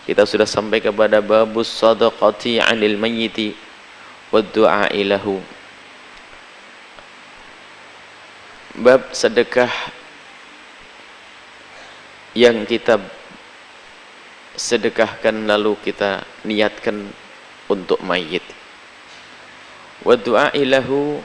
Kita sudah sampai kepada babus sadaqati 'anil mayyiti wad du'a lahu. Bab sedekah yang kita sedekahkan lalu kita niatkan untuk mayit. Wa du'a lahu,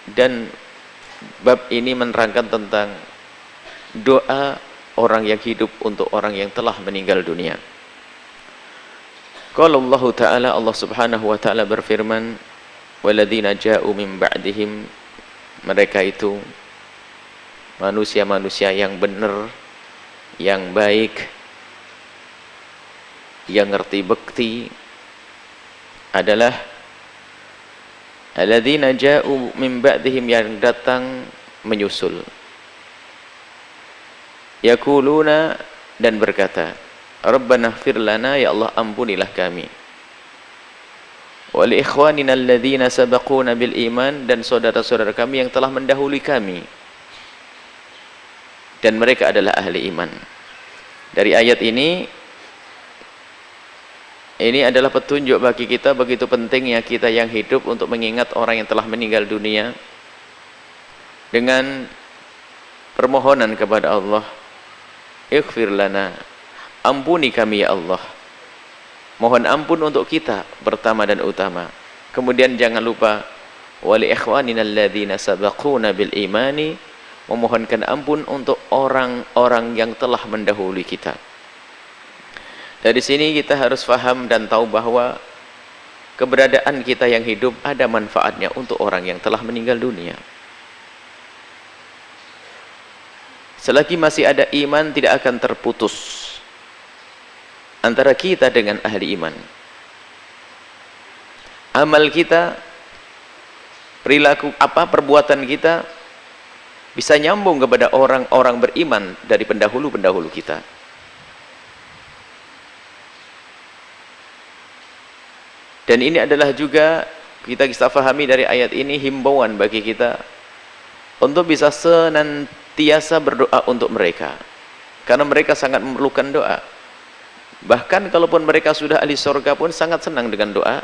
dan bab ini menerangkan tentang doa orang yang hidup untuk orang yang telah meninggal dunia. Qala Allah Ta'ala, Allah Subhanahu wa Ta'ala berfirman, walladzina ja'u min ba'dihim, mereka itu manusia-manusia yang benar, yang baik, yang ngerti bekti, adalah alladzina ja'u min ba'dihim, yang datang menyusul. Yaquluna, dan berkata, Rabbana ighfir lana, ya Allah ampunilah kami. Wa li ikhwanina alladzina sabaquna bil iman, dan saudara-saudara kami yang telah mendahului kami dan mereka adalah ahli iman. Dari ayat ini adalah petunjuk bagi kita begitu pentingnya kita yang hidup untuk mengingat orang yang telah meninggal dunia dengan permohonan kepada Allah, ighfir lana, ampuni kami ya Allah. Mohon ampun untuk kita pertama dan utama. Kemudian jangan lupa wali ikhwanina alladzina sabaquna bil imani, memohonkan ampun untuk orang-orang yang telah mendahului kita. Dari sini kita harus faham dan tahu bahwa keberadaan kita yang hidup ada manfaatnya untuk orang yang telah meninggal dunia. Selagi masih ada iman, tidak akan terputus antara kita dengan ahli iman. Amal kita, perilaku perbuatan kita bisa nyambung kepada orang-orang beriman dari pendahulu-pendahulu kita. Dan ini adalah juga kita fahami dari ayat ini himbauan bagi kita untuk bisa senantiasa berdoa untuk mereka, karena mereka sangat memerlukan doa. Bahkan kalaupun mereka sudah ahli surga pun sangat senang dengan doa,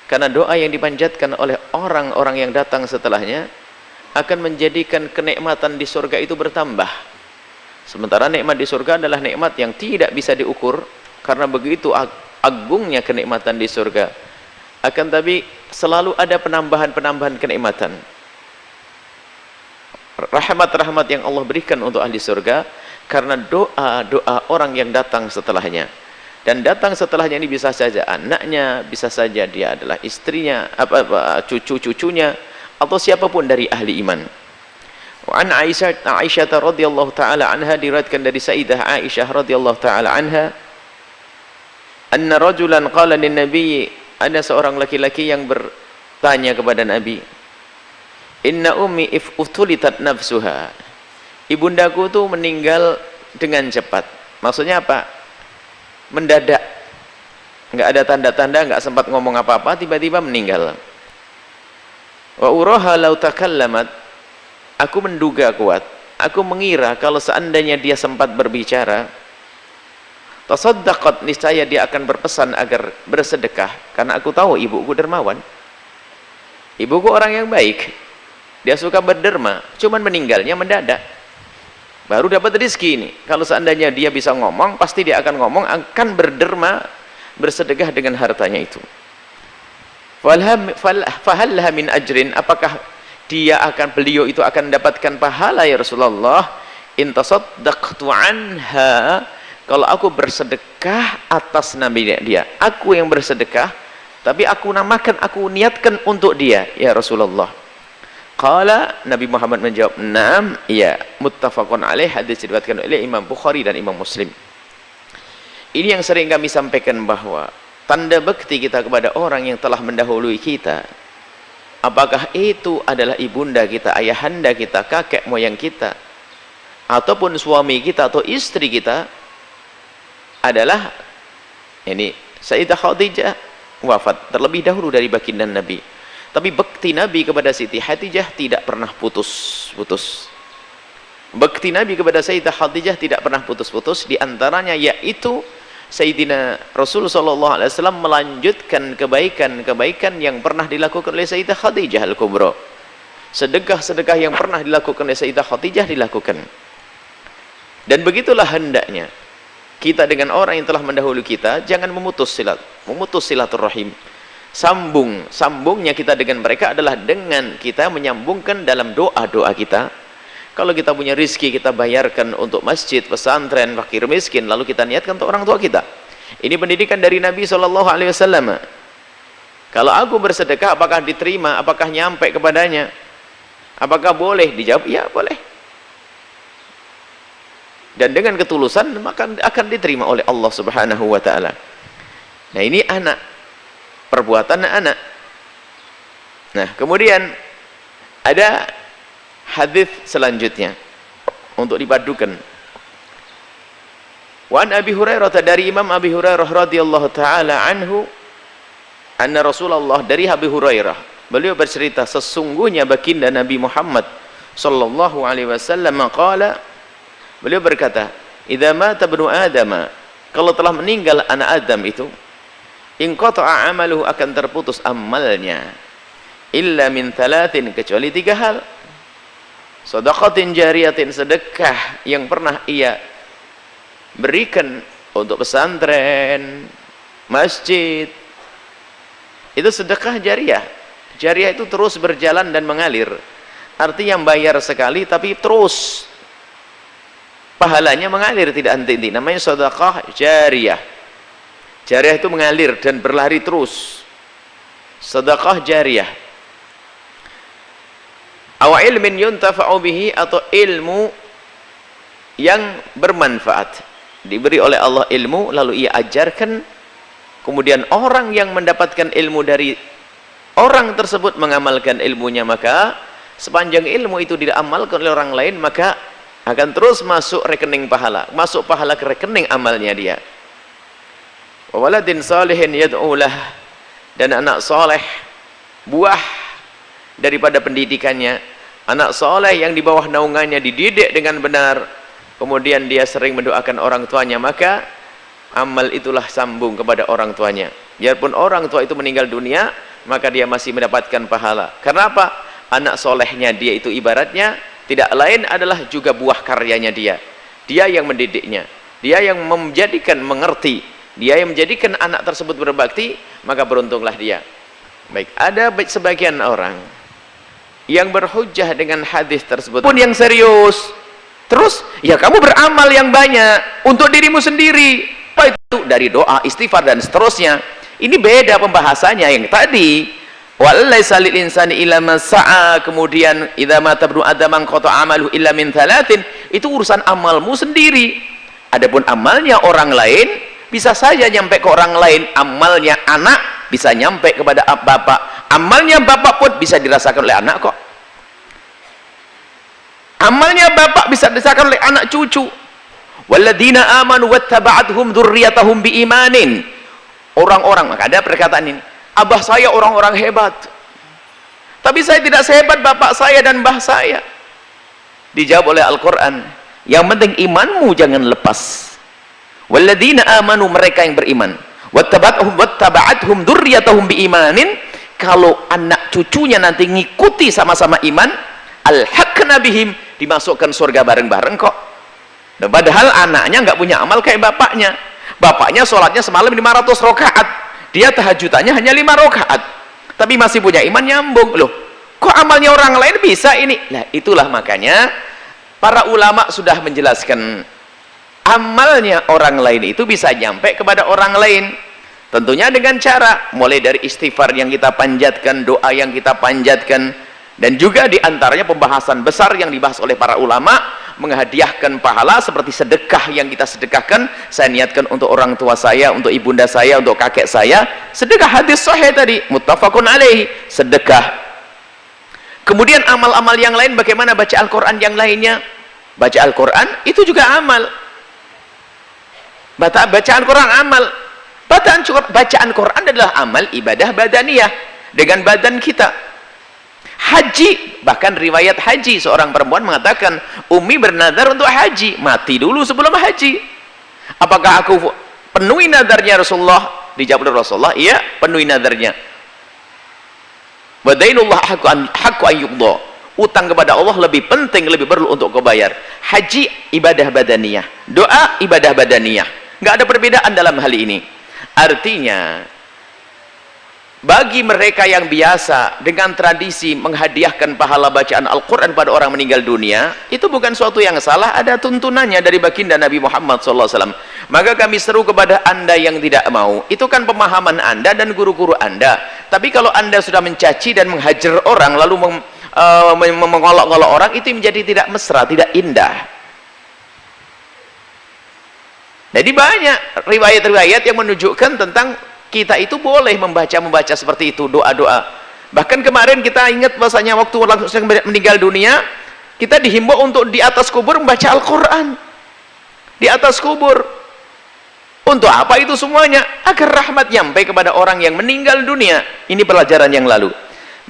karena doa yang dipanjatkan oleh orang-orang yang datang setelahnya akan menjadikan kenikmatan di surga itu bertambah. Sementara nikmat di surga adalah nikmat yang tidak bisa diukur, karena begitu agungnya kenikmatan di surga. Akan tapi selalu ada penambahan-penambahan kenikmatan, rahmat-rahmat yang Allah berikan untuk ahli surga karena doa-doa orang yang datang setelahnya. Dan datang setelahnya ini bisa saja anaknya, bisa saja dia adalah istrinya, cucu-cucunya, atau siapapun dari ahli iman. Wa an Aisyah radhiyallahu taala anha, diriwayatkan dari Sayyidah Aisyah radhiyallahu taala anha, anna rajulan qala lin nabi, ada seorang laki-laki yang bertanya kepada Nabi, inna ummi if utulitat nafsuha, ibundaku tuh meninggal dengan cepat. Maksudnya apa? Mendadak, nggak ada tanda-tanda, nggak sempat ngomong apa-apa, tiba-tiba meninggal. Wa uraha law takallamat, aku menduga kuat, aku mengira kalau seandainya dia sempat berbicara, tasaddaqat, niscaya dia akan berpesan agar bersedekah, karena aku tahu ibuku dermawan, ibuku orang yang baik, dia suka berderma. Cuman meninggalnya mendadak, baru dapat rezeki ini. Kalau seandainya dia bisa ngomong, pasti dia akan ngomong, akan berderma, bersedekah dengan hartanya itu. Fahalha min ajrin, apakah beliau itu akan mendapatkan pahala ya Rasulullah? In tasaddaqtu anha, kalau aku bersedekah atas nama dia, aku yang bersedekah, tapi aku namakan, aku niatkan untuk dia ya Rasulullah. Qala, Nabi Muhammad menjawab, "Naam, ya." Muttafaqun alaih, hadis diriwayatkan oleh Imam Bukhari dan Imam Muslim. Ini yang sering kami sampaikan, bahwa tanda bekti kita kepada orang yang telah mendahului kita, apakah itu adalah ibunda kita, ayahanda kita, kakek moyang kita, ataupun suami kita atau istri kita, adalah ini Sayyidah Khadijah wafat terlebih dahulu dari baginda Nabi, tapi bekti Nabi kepada Siti Khadijah tidak pernah putus-putus. Bekti Nabi kepada Sayyidah Khadijah tidak pernah putus-putus, diantaranya yaitu Sayyidina Rasul sallallahu alaihi wasallam melanjutkan kebaikan-kebaikan yang pernah dilakukan oleh Sayyidah Khadijah Al-Kubra. Sedekah-sedekah yang pernah dilakukan oleh Sayyidah Khadijah dilakukan. Dan begitulah hendaknya kita dengan orang yang telah mendahului kita, jangan memutus silaturahim. Sambungnya kita dengan mereka adalah dengan kita menyambungkan dalam doa-doa kita. Kalau kita punya rizki, kita bayarkan untuk masjid, pesantren, fakir miskin, lalu kita niatkan untuk orang tua kita. Ini pendidikan dari Nabi SAW. Kalau aku bersedekah, apakah diterima? Apakah nyampe kepadanya? Apakah boleh? Dijawab, ya boleh. Dan dengan ketulusan, maka akan diterima oleh Allah Subhanahu wa Ta'ala. Nah, ini anak, perbuatan anak. Nah, kemudian ada hadis selanjutnya untuk dipadukan. Wa an Abi Hurairah, dari Imam Abi Hurairah radhiyallahu taala anhu, anna Rasulullah, dari Abi Hurairah, beliau bercerita sesungguhnya baginda Nabi Muhammad sallallahu alaihi wasallam qala, beliau berkata, idza mata ibnu Adam, kalau telah meninggal anak Adam itu, inqata'a amaluhu, akan terputus amalnya, illa min thalathin, kecuali 3 hal. Shadaqatin jariyatin, sedekah yang pernah ia berikan untuk pesantren, masjid, itu sedekah jariyah. Jariyah itu terus berjalan dan mengalir, artinya bayar sekali tapi terus pahalanya mengalir, tidak henti-henti, namanya sedekah jariyah. Jariyah itu mengalir dan berlari terus, sedekah jariyah. Aw ilmin yuntafa'u bihi, atau ilmu yang bermanfaat, diberi oleh Allah ilmu lalu ia ajarkan, kemudian orang yang mendapatkan ilmu dari orang tersebut mengamalkan ilmunya, maka sepanjang ilmu itu diamalkan oleh orang lain, maka akan terus masuk rekening pahala, masuk pahala ke rekening amalnya dia. Wa waladin salihin yad'ulah, dan anak soleh, buah daripada pendidikannya, anak soleh yang di bawah naungannya dididik dengan benar, kemudian dia sering mendoakan orang tuanya, maka amal itulah sambung kepada orang tuanya. Biarpun orang tua itu meninggal dunia, maka dia masih mendapatkan pahala. Karena apa? Anak solehnya dia itu ibaratnya tidak lain adalah juga buah karyanya dia. Dia yang mendidiknya, dia yang menjadikan mengerti, dia yang menjadikan anak tersebut berbakti, maka beruntunglah dia. Baik, ada sebagian orang yang berhujjah dengan hadis tersebut pun yang serius, terus ya kamu beramal yang banyak untuk dirimu sendiri, apa itu? Dari doa, istighfar dan seterusnya. Ini beda pembahasannya. Yang tadi walaysa lil insani illa ma sa'a, kemudian idza mata ibnu adam qata amalu illa min thalathin, itu urusan amalmu sendiri. Adapun amalnya orang lain bisa saja nyampe ke orang lain. Amalnya anak bisa nyampe kepada bapak, amalnya bapak pun bisa dirasakan oleh anak kok. Amalnya bapak bisa dirasakan oleh anak cucu. Walladzina amanu wattaba'athum dzurriyyatahum biimanin. Orang-orang, maka ada perkataan ini, abah saya orang-orang hebat, tapi saya tidak sehebat bapak saya dan mbah saya. Dijawab oleh Al-Quran, yang penting imanmu jangan lepas. Walladzina amanu, mereka yang beriman, wattaba'athum dzurriyyatahum biimanin, kalau anak cucunya nanti ngikuti sama-sama iman, alhaqna bihim, dimasukkan surga bareng-bareng kok. Nah, padahal anaknya nggak punya amal kayak bapaknya. Bapaknya sholatnya semalam 500 rakaat, dia tahajudannya hanya 5 rakaat, tapi masih punya iman, nyambung. Loh, kok amalnya orang lain bisa ini? Nah, itulah makanya para ulama sudah menjelaskan, amalnya orang lain itu bisa nyampe kepada orang lain, tentunya dengan cara mulai dari istighfar yang kita panjatkan, doa yang kita panjatkan, dan juga diantaranya pembahasan besar yang dibahas oleh para ulama, menghadiahkan pahala seperti sedekah yang kita sedekahkan. Saya niatkan untuk orang tua saya, untuk ibunda saya, untuk kakek saya, sedekah. Hadis sahih tadi, muttafaqun alaihi, sedekah. Kemudian amal-amal yang lain, bagaimana baca Al-Quran yang lainnya? Baca Al-Quran itu juga amal. Bacaan Quran amal. Bacaan Quran adalah amal ibadah badaniyah, dengan badan kita. Haji, bahkan riwayat haji, seorang perempuan mengatakan, Umi bernadar untuk haji, mati dulu sebelum haji. Apakah aku penuhi nadarnya Rasulullah. Dijawab oleh Rasulullah, iya, penuhi nadarnya. Wa dainullah haqqu an yuqda. Utang kepada Allah lebih penting, lebih perlu untuk kau bayar. Haji ibadah badaniyah, doa ibadah badaniyah. Nggak ada perbedaan dalam hal ini. Artinya, bagi mereka yang biasa dengan tradisi menghadiahkan pahala bacaan Al-Quran pada orang meninggal dunia, itu bukan suatu yang salah, ada tuntunannya dari baginda Nabi Muhammad SAW. Maka kami seru kepada anda yang tidak mau, itu kan pemahaman anda dan guru-guru anda. Tapi kalau anda sudah mencaci dan menghajar orang, lalu mengolok-olok orang, itu menjadi tidak mesra, tidak indah. Jadi banyak riwayat-riwayat yang menunjukkan tentang kita itu boleh membaca seperti itu, doa-doa. Bahkan kemarin kita ingat bahasanya waktu langsung meninggal dunia, kita dihimbau untuk di atas kubur membaca Al-Quran. Di atas kubur. Untuk apa itu semuanya? Agar rahmat nyampe kepada orang yang meninggal dunia. Ini pelajaran yang lalu.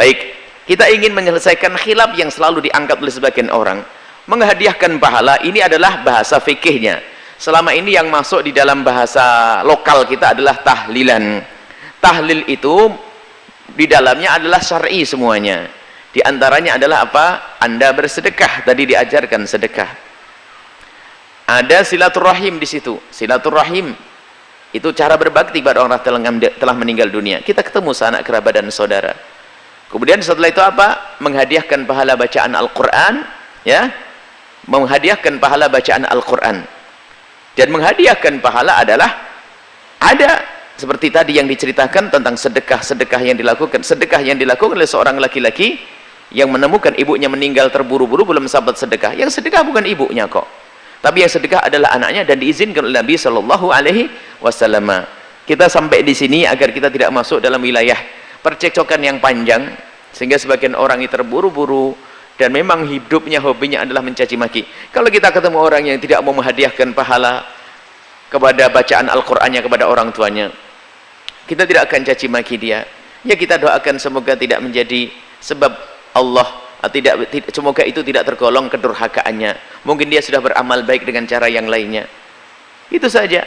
Baik, kita ingin menyelesaikan khilaf yang selalu diangkat oleh sebagian orang. Menghadiahkan pahala, ini adalah bahasa fikihnya. Selama ini yang masuk di dalam bahasa lokal kita adalah tahlilan. Tahlil itu di dalamnya adalah syar'i semuanya. Di antaranya adalah apa? Anda bersedekah, tadi diajarkan sedekah. Ada silaturahim di situ. Silaturahim itu cara berbakti pada orang telah meninggal dunia. Kita ketemu sanak kerabat dan saudara. Kemudian setelah itu apa? Menghadiahkan pahala bacaan Al-Qur'an, ya. Menghadiahkan pahala bacaan Al-Qur'an. Dan menghadiahkan pahala adalah ada seperti tadi yang diceritakan tentang sedekah yang dilakukan oleh seorang laki-laki yang menemukan ibunya meninggal terburu-buru, belum sempat sedekah. Yang sedekah bukan ibunya kok, tapi yang sedekah adalah anaknya, dan diizinkan oleh Nabi Shallallahu Alaihi Wasallam. Kita sampai di sini agar kita tidak masuk dalam wilayah percekcokan yang panjang, sehingga sebagian orang ini terburu-buru dan memang hidupnya, hobinya adalah mencaci maki. Kalau kita ketemu orang yang tidak mau menghadiahkan pahala kepada bacaan Al-Qur'annya kepada orang tuanya, kita tidak akan caci maki dia. Ya, kita doakan semoga tidak menjadi sebab Allah, semoga itu tidak tergolong kedurhakaannya. Mungkin dia sudah beramal baik dengan cara yang lainnya. Itu saja.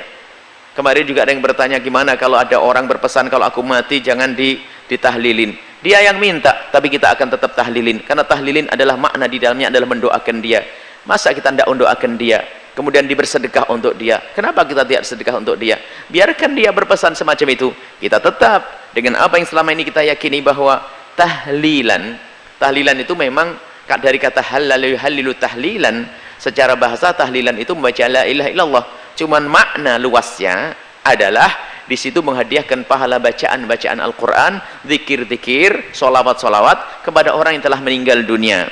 Kemarin juga ada yang bertanya, gimana kalau ada orang berpesan kalau aku mati jangan ditahlilin. Dia yang minta, tapi kita akan tetap tahlilin, karena tahlilin adalah makna di dalamnya adalah mendoakan dia. Masa kita tidak mendoakan dia, kemudian bersedekah untuk dia? Kenapa kita tidak sedekah untuk dia? Biarkan dia berpesan semacam itu, kita tetap dengan apa yang selama ini kita yakini bahwa tahlilan itu memang dari kata halalu halilu tahlilan. Secara bahasa tahlilan itu membaca la ilaha illallah, cuman makna luasnya adalah di situ menghadiahkan pahala bacaan Al-Quran, zikir-zikir, solawat-solawat kepada orang yang telah meninggal dunia.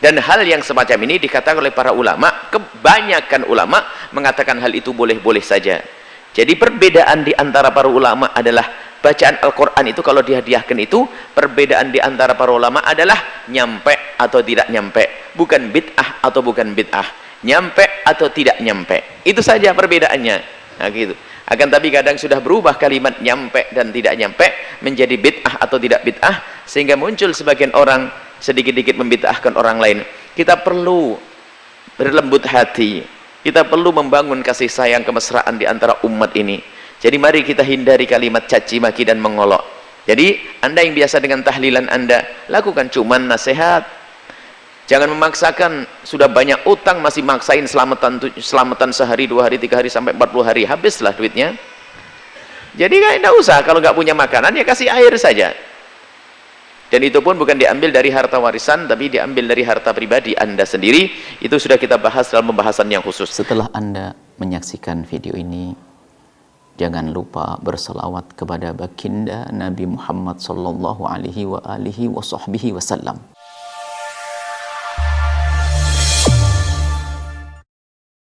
Dan hal yang semacam ini dikatakan oleh para ulama, kebanyakan ulama mengatakan hal itu boleh-boleh saja. Jadi perbedaan di antara para ulama adalah bacaan Al-Quran itu kalau dihadiahkan itu, perbedaan di antara para ulama adalah nyampe atau tidak nyampe, bukan bid'ah atau bukan bid'ah, nyampe atau tidak nyampe. Itu saja perbedaannya. Nah, gitu. Akan tapi kadang sudah berubah kalimat nyampe dan tidak nyampe menjadi bid'ah atau tidak bid'ah, sehingga muncul sebagian orang sedikit-sedikit membid'ahkan orang lain. Kita perlu berlembut hati, kita perlu membangun kasih sayang kemesraan di antara umat ini. Jadi mari kita hindari kalimat caci maki dan mengolok. Jadi anda yang biasa dengan tahlilan anda, lakukan cuman nasihat. Jangan memaksakan, sudah banyak utang masih maksain selamatan sehari, 2 hari, 3 hari, sampai 40 hari, habislah duitnya. Jadi tidak usah, kalau nggak punya makanan ya kasih air saja. Dan itu pun bukan diambil dari harta warisan, tapi diambil dari harta pribadi anda sendiri. Itu sudah kita bahas dalam pembahasan yang khusus. Setelah anda menyaksikan video ini, jangan lupa berselawat kepada baginda Nabi Muhammad sallallahu alaihi wa alihi wa sahbihi wasallam.